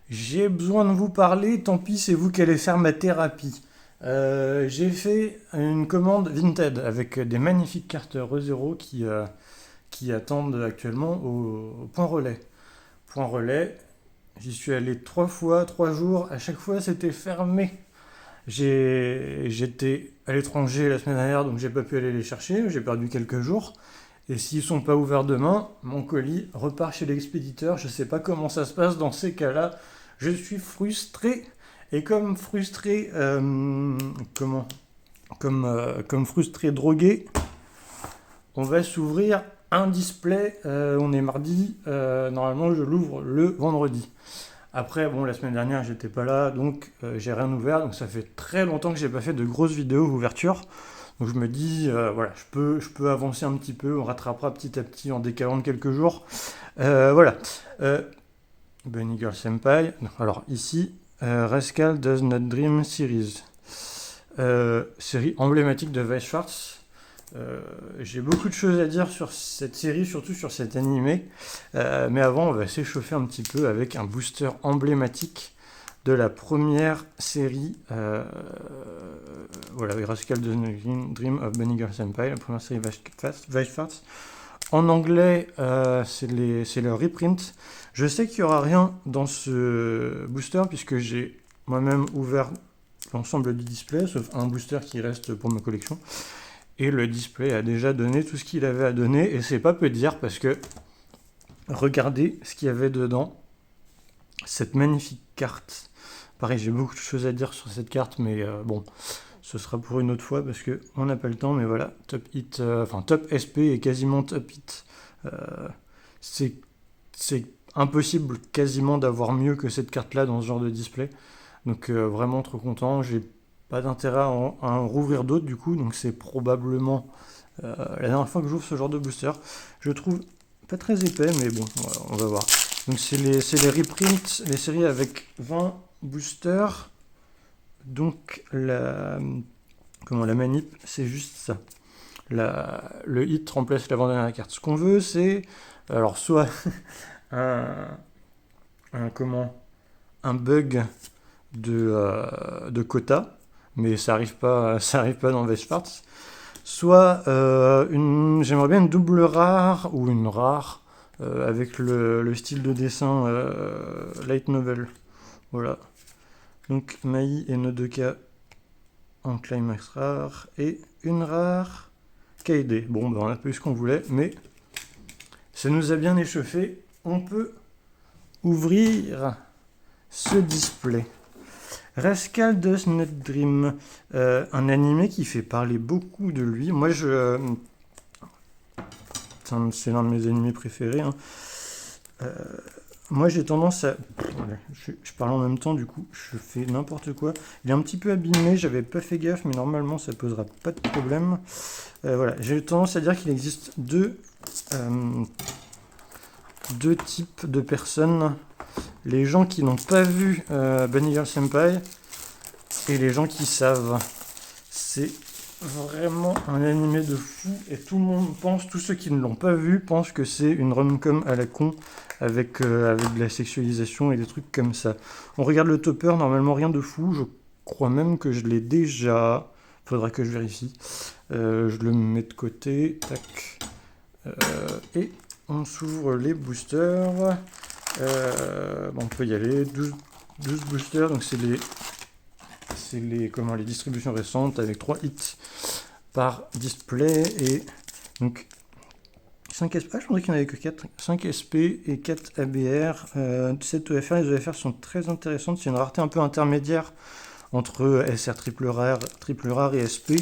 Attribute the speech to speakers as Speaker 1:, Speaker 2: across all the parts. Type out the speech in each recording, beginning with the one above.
Speaker 1: J'ai besoin de vous parler, tant pis, c'est vous qui allez faire ma thérapie. J'ai fait une commande Vinted avec des magnifiques cartes Euro qui attendent actuellement au point relais. Point relais, j'y suis allé 3 fois, 3 jours, à chaque fois c'était fermé. J'étais à l'étranger la semaine dernière, donc j'ai pas pu aller les chercher, j'ai perdu quelques jours. Et s'ils sont pas ouverts demain, mon colis repart chez l'expéditeur. Je sais pas comment ça se passe dans ces cas-là. Je suis frustré. Et comme frustré, comment comme frustré drogué, on va s'ouvrir un display. On est mardi. Normalement, je l'ouvre le vendredi. Après, bon, la semaine dernière, j'étais pas là, donc j'ai rien ouvert. Donc ça fait très longtemps que j'ai pas fait de grosses vidéos ouverture. Donc je me dis, voilà, je peux avancer un petit peu, on rattrapera petit à petit en décalant de quelques jours. Voilà. Euh, Bunny Girl Senpai. Alors ici, Rascal Does Not Dream Series. Série emblématique de Weiss Schwartz. J'ai beaucoup de choses à dire sur cette série, surtout sur cet animé. Mais avant, on va s'échauffer un petit peu avec un booster emblématique de la première série. Voilà, Rascal Does Not Dream of Bunny Girl Senpai, la première série Weiss Schwartz. En anglais, c'est le reprint. Je sais qu'il n'y aura rien dans ce booster puisque j'ai moi-même ouvert l'ensemble du display, sauf un booster qui reste pour ma collection. Et le display a déjà donné tout ce qu'il avait à donner, et c'est pas peu dire parce que regardez ce qu'il y avait dedans. Cette magnifique carte. Pareil, j'ai beaucoup de choses à dire sur cette carte, mais bon, ce sera pour une autre fois parce que on n'a pas le temps. Mais voilà, top hit, enfin top SP et quasiment top hit. Euh, c'est c'est impossible quasiment d'avoir mieux que cette carte-là dans ce genre de display. Donc vraiment trop content. J'ai pas d'intérêt à en rouvrir d'autres du coup. Donc c'est probablement la dernière fois que j'ouvre ce genre de booster. Je trouve pas très épais, mais bon, voilà, on va voir. Donc c'est les reprints, les séries avec 20 boosters. Donc la manip, c'est juste ça. Le hit remplace l'avant-dernière carte. Ce qu'on veut, c'est alors soit un, comment un bug de quota, mais ça arrive pas ça arrive pas dans Vespars. Soit j'aimerais bien une double rare ou une rare avec le style de dessin light novel. Voilà. Donc Mai et Nodoka en climax rare et une rare KD. Bon, ben, on a pas eu ce qu'on voulait, mais ça nous a bien échauffé. On peut ouvrir ce display. Rascal Does Not Dream, un animé qui fait parler beaucoup de lui. Moi, c'est l'un de mes animés préférés. Hein. Moi, j'ai tendance à... Je parle en même temps, du coup, je fais n'importe quoi. Il est un petit peu abîmé, j'avais pas fait gaffe, mais normalement, ça posera pas de problème. Voilà, j'ai tendance à dire qu'il existe deux types de personnes. Les gens qui n'ont pas vu Bunny Girl Senpai et les gens qui savent. C'est vraiment un animé de fou et tout le monde pense, tous ceux qui ne l'ont pas vu pensent que c'est une rom-com à la con avec de la sexualisation et des trucs comme ça. On regarde le topper, normalement rien de fou, je crois même que je l'ai déjà. Faudra que je vérifie. Je le mets de côté, tac. Et on s'ouvre les boosters. Bon, on peut y aller. 12 boosters, donc c'est les distributions récentes avec 3 hits par display et donc 5 SP. Ah, je pensais qu'il n'y en avait que 4. 5 SP et 4 ABR. 7 EFR. Les EFR sont très intéressantes. C'est une rareté un peu intermédiaire entre SR triple rare et SP.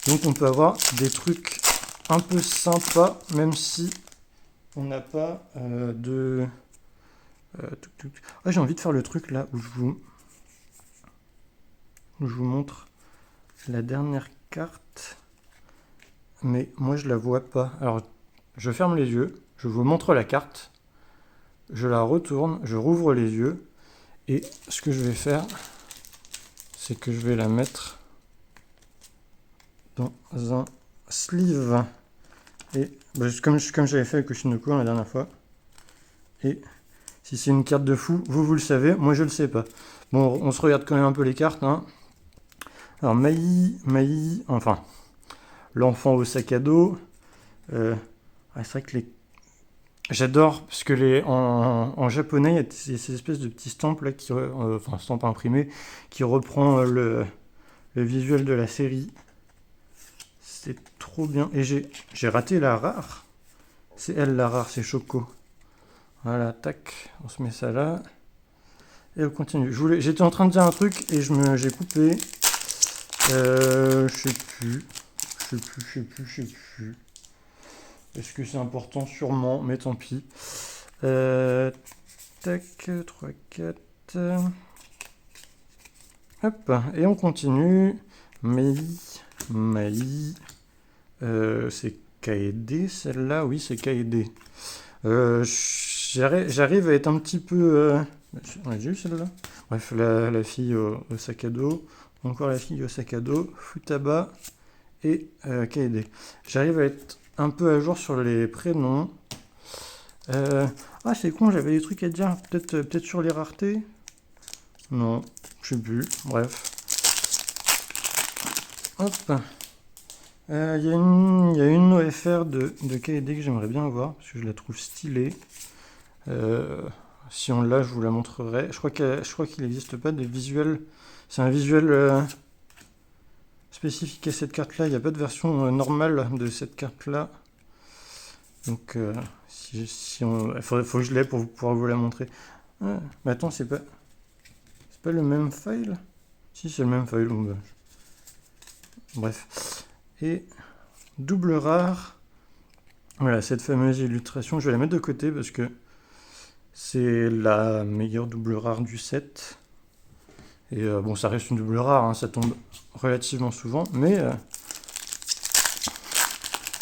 Speaker 1: Donc on peut avoir des trucs un peu sympas, même si on n'a pas de. Ah, j'ai envie de faire le truc là où je vous montre la dernière carte, mais moi je la vois pas. Alors je ferme les yeux, je vous montre la carte, je la retourne, je rouvre les yeux, et ce que je vais faire, c'est que je vais la mettre dans un sleeve. Et bah, comme j'avais fait avec Oshinoko la dernière fois. Et Si c'est une carte de fou, vous le savez, moi je le sais pas. Bon, on se regarde quand même un peu les cartes, hein. Alors, enfin, l'enfant au sac à dos. C'est vrai que j'adore, parce que en japonais, il y a ces espèces de petits stamps là, enfin, stamps imprimés, qui reprend le visuel de la série. C'est trop bien. Et j'ai raté la rare. C'est elle la rare, c'est Choco. Voilà, tac, on se met ça là. Et on continue. J'étais en train de dire un truc et j'ai coupé. Je sais plus. Est-ce que c'est important? Sûrement, mais tant pis. Tac, 3, 4. Hop, et on continue. Mai. C'est Kaede celle-là? Oui, c'est Kaede. J'arrive à être un petit peu... On a déjà eu celle-là? Bref, la fille au sac à dos. Encore la fille au sac à dos. Futaba et Kaede. J'arrive à être un peu à jour sur les prénoms. C'est con, j'avais des trucs à dire. Peut-être sur les raretés? Non, je sais plus. Bref. Hop. Il y a une OFR de Kaede que j'aimerais bien avoir, parce que je la trouve stylée. Si on l'a, je vous la montrerai. Je crois qu'il n'existe pas des visuels. C'est un visuel spécifique à cette carte-là. Il n'y a pas de version normale de cette carte-là. Donc, il faut que je l'ai pour pouvoir vous la montrer. Mais attends, c'est pas le même file? Si, c'est le même file. Bref. Et double rare. Voilà, cette fameuse illustration, je vais la mettre de côté parce que c'est la meilleure double rare du set. Et bon, ça reste une double rare, hein, ça tombe relativement souvent, mais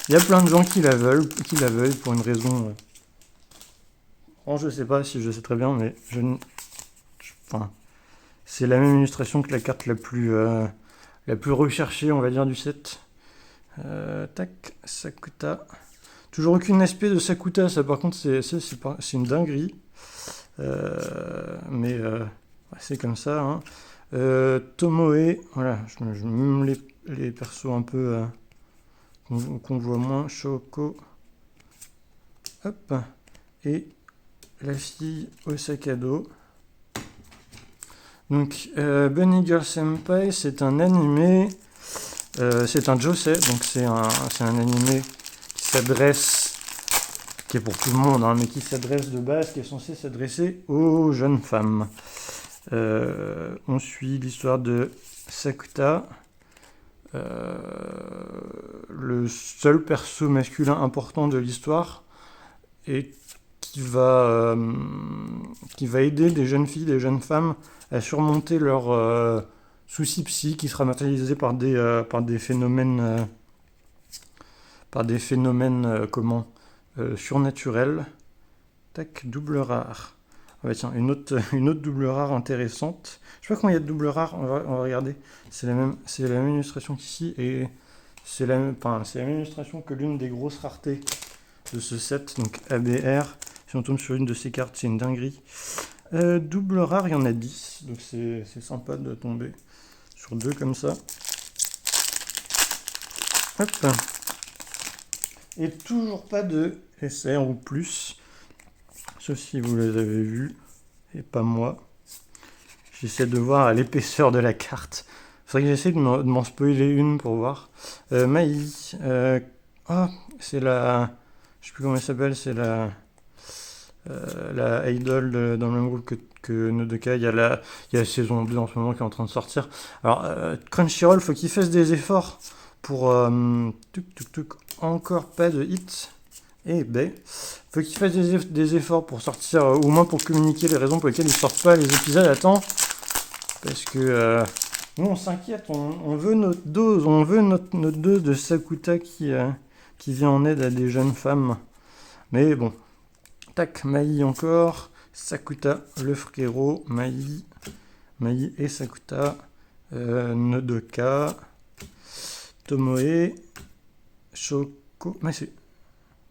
Speaker 1: il y a plein de gens qui la veulent pour une raison. Je sais pas si je sais très bien, mais c'est la même illustration que la carte la plus recherchée, on va dire, du set. Tac, Sakuta. Toujours aucune aspect de Sakuta, ça par contre c'est une dinguerie. Mais c'est comme ça. Hein. Tomoe, voilà, je mets les persos un peu qu'on voit moins. Shoko. Hop. Et la fille au sac à dos. Donc, Bunny Girl Senpai, c'est un animé. C'est un josei, donc c'est un animé qui s'adresse, qui est pour tout le monde, hein, mais qui s'adresse de base, qui est censé s'adresser aux jeunes femmes. On suit l'histoire de Sakuta, le seul perso masculin important de l'histoire, et qui va aider des jeunes filles, des jeunes femmes à surmonter leurs soucis psy qui sera matérialisé par des phénomènes surnaturels. Tac, double rare. Tiens, une autre double rare intéressante. Je sais pas combien il y a de double rares, on va regarder. C'est la même illustration qu'ici, et c'est la même illustration que l'une des grosses raretés de ce set, donc ABR. Si on tombe sur une de ces cartes, c'est une dinguerie. Double rare, il y en a 10, donc c'est sympa de tomber sur deux comme ça. Hop. Et toujours pas de SR ou plus, sauf si vous les avez vus, et pas moi. J'essaie de voir à l'épaisseur de la carte. Faudrait que j'essaie de m'en spoiler une pour voir. Mai. C'est la... Je sais plus comment elle s'appelle, c'est la idol dans le même groupe que Nodoka. Il y a la saison 2 en ce moment qui est en train de sortir. Alors, Crunchyroll, faut qu'il fasse des efforts pour... encore pas de hit. Et faut qu'il fasse des efforts pour sortir, au moins pour communiquer les raisons pour lesquelles ils sortent pas les épisodes à temps. Parce que nous on s'inquiète, on veut notre dose, notre dose de Sakuta qui vient en aide à des jeunes femmes. Mais bon, tac, Mai encore, Sakuta, le frérot, Mai et Sakuta, Nodoka, Tomoe, Shoko,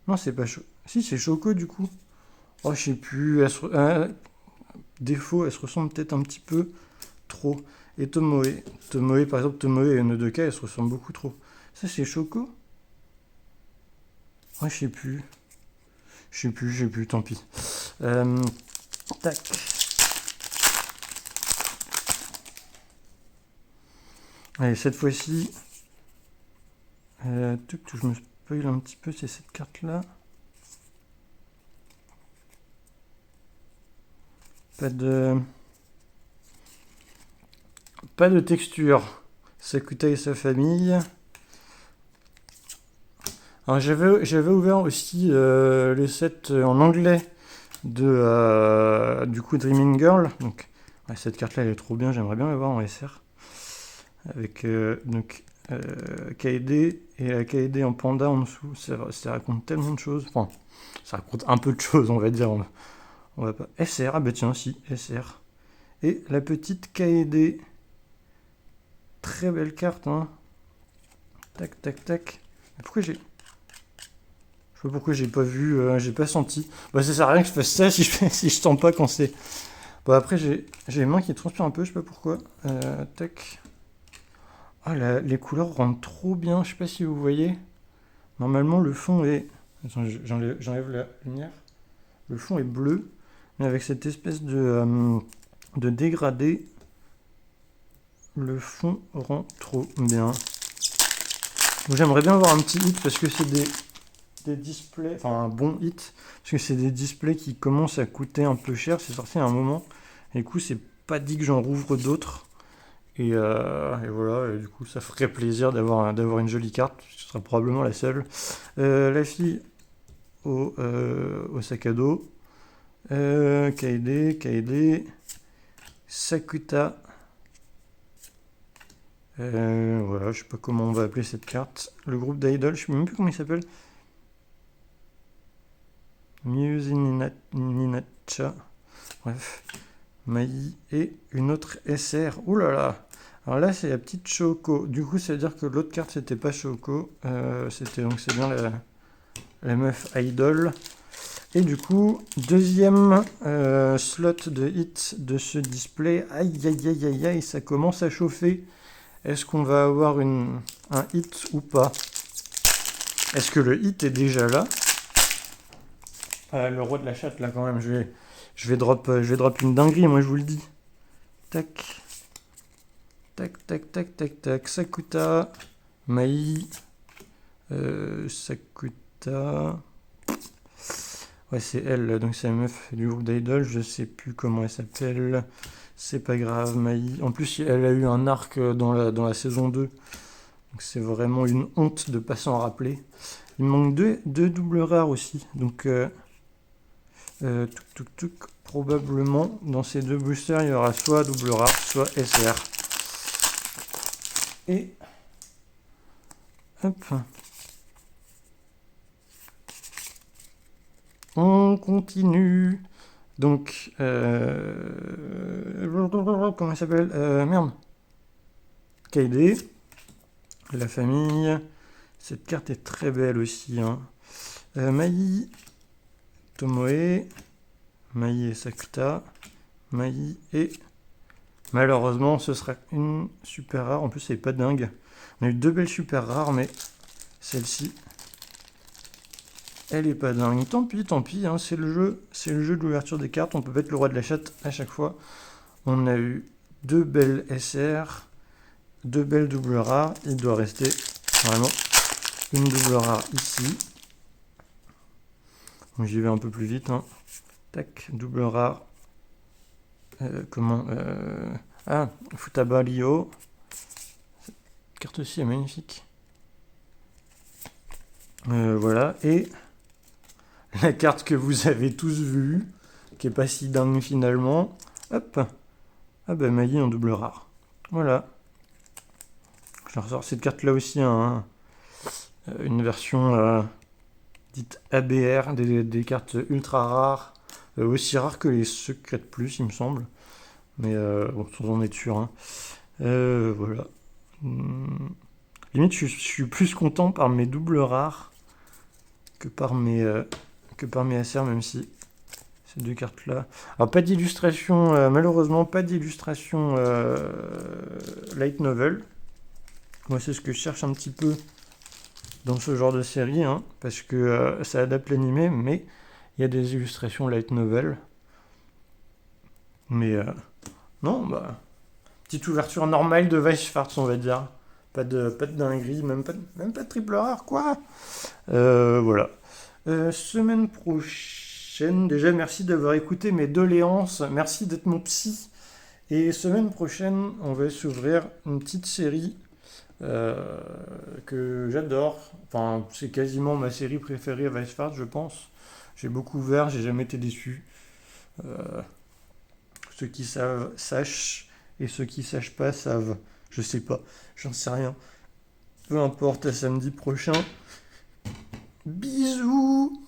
Speaker 1: non c'est pas Shoko, si c'est Shoko du coup. Oh, je sais plus. Défaut, elle se ressemble peut-être un petit peu trop. Et Tomoe. Tomoe, par exemple, Tomoe et Nodoka, elles se ressemblent beaucoup trop. Ça, c'est Choco? Ouais, je sais plus. Je sais plus, tant pis. Tac. Allez, cette fois-ci, je me spoil un petit peu, c'est cette carte-là. Pas de texture. Sakuta et sa famille. Alors j'avais ouvert aussi le set en anglais du coup Dreaming Girl. Donc ouais, cette carte-là elle est trop bien, j'aimerais bien la voir en SR. Avec donc Kaede et la Kaede en panda en dessous. Ça raconte tellement de choses. Enfin, ça raconte un peu de choses, on va dire. On va pas. SR, ah bah tiens, si, SR. Et la petite Kaede. Très belle carte, hein. Tac, tac, tac. Mais pourquoi j'ai. Je sais pas pourquoi j'ai pas vu, j'ai pas senti. Bah ça sert à rien que je fasse ça si je sens pas quand c'est. Bon après j'ai les mains qui transpirent un peu, je sais pas pourquoi. Tac. Ah les couleurs rendent trop bien, je sais pas si vous voyez. Normalement le fond est. Attends, j'enlève la lumière. Le fond est bleu, mais avec cette espèce de dégradé, le fond rend trop bien. J'aimerais bien avoir un petit hit parce que c'est des displays, enfin un bon hit, parce que c'est des displays qui commencent à coûter un peu cher, c'est sorti à un moment, et du coup c'est pas dit que j'en rouvre d'autres, et voilà, et du coup ça ferait plaisir d'avoir une jolie carte, ce sera probablement la seule. La fille au sac à dos, Kaede, Sakuta, voilà, je sais pas comment on va appeler cette carte, le groupe d'Idol, je sais même plus comment il s'appelle. Muse Ninacha. Bref. Mai et une autre SR. Ouh là là. Alors là, c'est la petite Choco. Du coup, ça veut dire que l'autre carte, c'était pas Choco. C'était donc c'est bien la meuf Idol. Et du coup, deuxième slot de hit de ce display. Aïe aïe aïe aïe aïe, ça commence à chauffer. Est-ce qu'on va avoir un hit ou pas? Est-ce que le hit est déjà là? Le roi de la chatte, là, quand même, je vais drop une dinguerie, moi, je vous le dis. Tac. Tac, tac, tac, tac, tac. Sakuta. Mai. Sakuta. Ouais, c'est elle, donc c'est la meuf du groupe d'Idol. Je sais plus comment elle s'appelle. C'est pas grave, Mai. En plus, elle a eu un arc dans la saison 2. Donc c'est vraiment une honte de pas s'en rappeler. Il me manque deux doubles rares aussi. Donc... probablement dans ces deux boosters il y aura soit double rare soit SR et hop on continue donc comment il s'appelle merde Kaede la famille, cette carte est très belle aussi hein. Mai, Tomoe, Mai et Sakuta, Mai et... Malheureusement, ce sera une super rare. En plus, c'est pas dingue. On a eu deux belles super rares, mais celle-ci, elle est pas dingue. Tant pis, hein, c'est le jeu de l'ouverture des cartes. On peut pas être le roi de la chatte à chaque fois. On a eu deux belles SR, deux belles doubles rares. Il doit rester vraiment une double rare ici. Donc j'y vais un peu plus vite. Hein. Tac, double rare. Futaba Ryo. Cette carte aussi est magnifique. Voilà. Et la carte que vous avez tous vue, qui est pas si dingue finalement. Hop. Ah bah Mai en double rare. Voilà. Je ressors cette carte là aussi, hein, une version dite ABR, des cartes ultra rares, aussi rares que les Secret Plus il me semble. Mais bon, sans en être sûr. Hein. Voilà. Limite, je suis plus content par mes doubles rares que par mes SR, même si ces deux cartes-là. Alors, pas d'illustration, malheureusement, pas d'illustration light novel. Moi, c'est ce que je cherche un petit peu dans ce genre de série, hein, parce que ça adapte l'animé, mais il y a des illustrations light novel. Mais non, bah, petite ouverture normale de Weisschwarz, on va dire. Pas de dinguerie, même pas de triple rare, quoi. Voilà. Semaine prochaine, déjà merci d'avoir écouté mes doléances, merci d'être mon psy. Et semaine prochaine, on va s'ouvrir une petite série que j'adore. Enfin, c'est quasiment ma série préférée à Weisschwarz, je pense. J'ai beaucoup ouvert, j'ai jamais été déçu. Euh, Ceux qui savent sachent, et ceux qui sachent pas savent. Je sais pas, j'en sais rien. Peu importe, à samedi prochain. Bisous!